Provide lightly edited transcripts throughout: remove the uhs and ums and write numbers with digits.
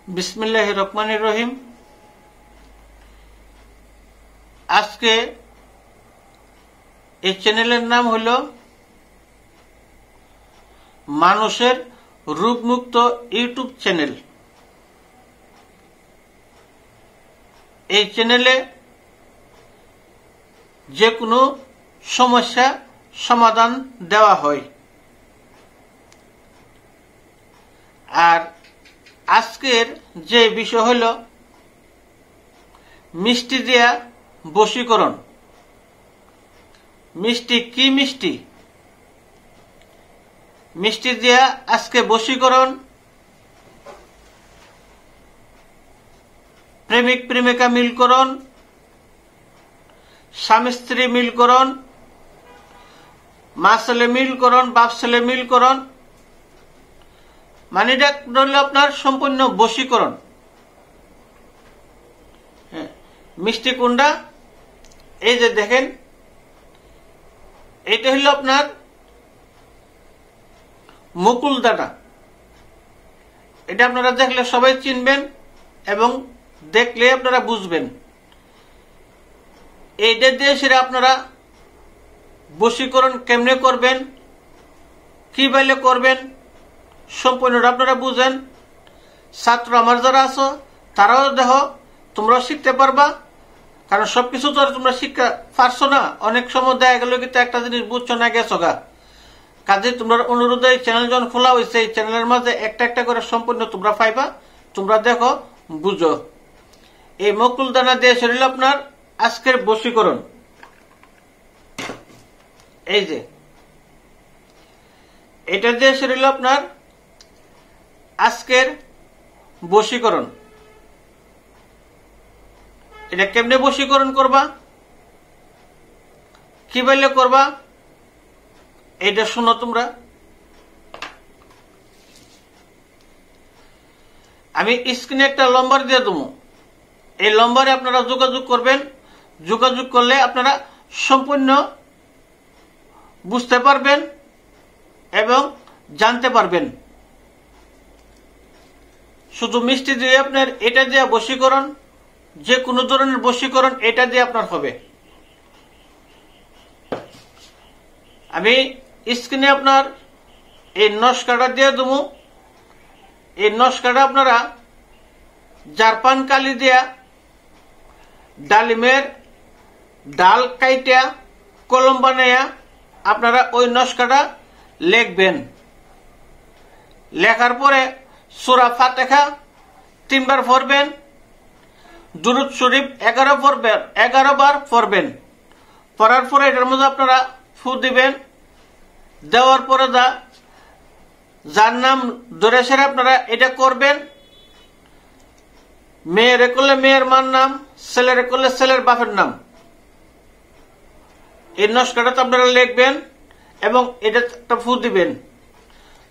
বিসমিল্লাহির রহমানির রহিম। আজকে এই চ্যানেলের নাম হল মানুষের রোগমুক্ত ইউটিউব চ্যানেল। এই চ্যানেলে যে কোনো সমস্যা সমাধান দেওয়া হয়। আর আজকের যে বিষয় হল মিষ্টি দেয়া বশীকরণ। মিষ্টি কি মিষ্টি? মিষ্টি দেয়া আজকে বশীকরণ, প্রেমিক প্রেমিকা মিলকরণ, স্বামী স্ত্রী মিলকরণ, মা ছেলে মিলকরণ, বাপ ছেলে মিলকরণ, মানে এটা হলো আপনার সম্পূর্ণ বশীকরণ। মিষ্টি কুন্ডা, এই যে দেখেন, এটা হলো আপনার মুকুল দানা। এটা আপনারা দেখলে সবাই চিনবেন এবং দেখলে আপনারা বুঝবেন। এইটা দিয়ে সেটা আপনারা বশীকরণ কেমনে করবেন, কি বাইলে করবেন, সম্পূর্ণটা আপনারা বুঝেন। ছাত্র আমার যারা আছো তারাও দেখো, তোমরা শিখতে পারবা, কারণ সবকিছু তো আর তোমরা শিক্ষা পারছো না। অনেক সময় দেখা গেল কিন্তু একটা জিনিস বুঝছো না, গেছো গা। কাজে তোমরা অনুরোধে এই চ্যানেল যখন খোলা হয়েছে, এই চ্যানেলের মাঝে একটা একটা করে সম্পূর্ণ তোমরা পাইবা। তোমরা দেখো, বুঝো। এই মুকুল দানা দিয়ে শরীর আপনার আজকের বশীকরণ। এই যে এটা দিয়ে শরীর আপনার আজকের বশীকরণ। এটা কেমনে বশীকরণ করবা, কি বললে করবা, এটা শুনো তোমরা। আমি স্ক্রিনে একটা নম্বর দিয়ে দেবো, এই নম্বরে আপনারা যোগাযোগ করবেন। যোগাযোগ করলে আপনারা সম্পূর্ণ বুঝতে পারবেন এবং জানতে পারবেন। শুধু মিষ্টি দিয়ে আপনার এটা দিয়ে বশীকরণ, যে কোনো ধরনের বশীকরণ এটা দিয়ে আপনার হবে। আমি স্ক্রিনে আপনার এই নস্কাটা দিয়ে দেবো। এই নস্কাটা আপনারা জারপান কালি দিয়া ডালিমের ডাল কাইটা কলম বানাইয়া আপনারা ওই নস্কাটা লিখবেন। লেখার পরে সূরা ফাতিহা 3 বার পড়বেন, দুরূদ শরীফ 11 বার পড়বেন। পড়ার পরে এটার মধ্যে আপনারা ফু দিবেন। দেওয়ার পরে যার নাম ধরে সেরে আপনারা এটা করবেন। মেয়েরে করলে মেয়ের মার নাম, ছেলেরে করলে ছেলের বাপের নাম। এই নস্কাটা আপনারা লিখবেন এবং এটা একটা ফু দিবেন।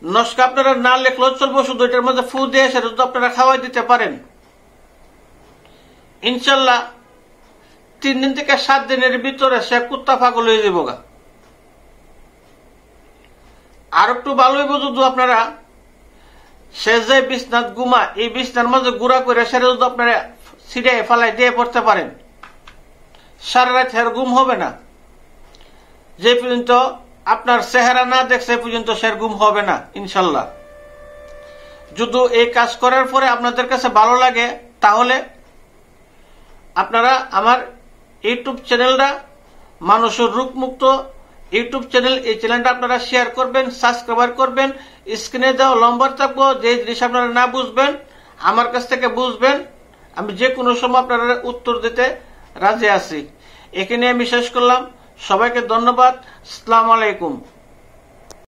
নস্কা আপনারা না লিখলেও চলবো, শুধু এটার মধ্যে ফু দিয়ে সেটা তো আপনারা খাওয়াই দিতে পারেন। ইনশাল্লাহ 3 দিন থেকে 7 দিনের ভিতরে সে কুত্তা পাগল হয়ে যাব গা। আর একটু ভালো হইব যদি আপনারা সে যে বিছনাথ গুমা, এই বিছনার মাঝে গুড়া করে সেটা যদি আপনারা ছিড়ে ফালাই দিয়ে পড়তে পারেন, সারা রাত হের গুম হবে না। যে পর্যন্ত আপনার চেহারা না দেখছে পর্যন্ত সের গুম হবে না ইনশাল্লাহ। যদি এই কাজ করার পরে আপনাদের কাছে ভালো লাগে, তাহলে আপনারা আমার ইউটিউব চ্যানেলটা মানুষের রোগমুক্ত ইউটিউব চ্যানেল, এই চ্যানেলটা আপনারা শেয়ার করবেন, সাবস্ক্রাইব করবেন। স্ক্রিনে দেওয়া নম্বর থাকবো, যে জিনিস আপনারা না বুঝবেন আমার কাছ থেকে বুঝবেন। আমি যে কোনো সময় আপনারা উত্তর দিতে রাজি আছি। এখানে আমি শেষ করলাম। সবাইকে ধন্যবাদ। আসসালামু আলাইকুম।